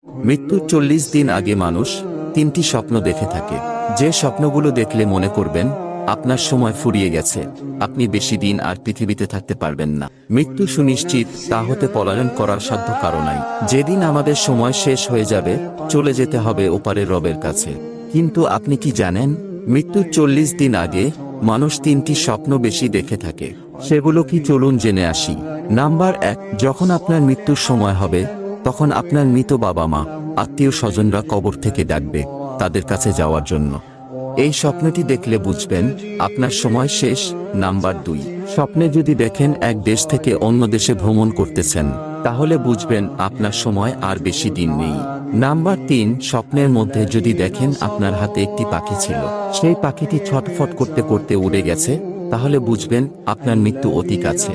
মৃত্যুর ৪০ দিন আগে মানুষ ৩টি স্বপ্ন দেখে থাকে। যে স্বপ্নগুলো দেখলে মনে করবেন আপনার সময় ফুরিয়ে গেছে, আপনি বেশি দিন আর পৃথিবীতে থাকতে পারবেন না। মৃত্যু সুনিশ্চিত, তা হতে পলায়ন করার সাধ্য কারো নাই। যেদিন আমাদের সময় শেষ হয়ে যাবে, চলে যেতে হবে ওপারের রবের কাছে। কিন্তু আপনি কি জানেন, মৃত্যুর ৪০ দিন আগে মানুষ ৩টি স্বপ্ন বেশি দেখে থাকে। সেগুলো কি, চলুন জেনে আসি। নাম্বার ১, যখন আপনার মৃত্যুর সময় হবে, তখন আপনার মৃত বাবা মা, আত্মীয় স্বজনরা কবর থেকে ডাকবে তাদের কাছে যাওয়ার জন্য। এই স্বপ্নটি দেখলে বুঝবেন আপনার সময় শেষ। নাম্বার ২, স্বপ্নে যদি দেখেন এক দেশ থেকে অন্য দেশে ভ্রমণ করতেছেন, তাহলে বুঝবেন আপনার সময় আর বেশি দিন নেই। নাম্বার ৩, স্বপ্নের মধ্যে যদি দেখেন আপনার হাতে একটি পাখি ছিল, সেই পাখিটি ছটফট করতে করতে উড়ে গেছে, তাহলে বুঝবেন আপনার মৃত্যু অতি কাছে।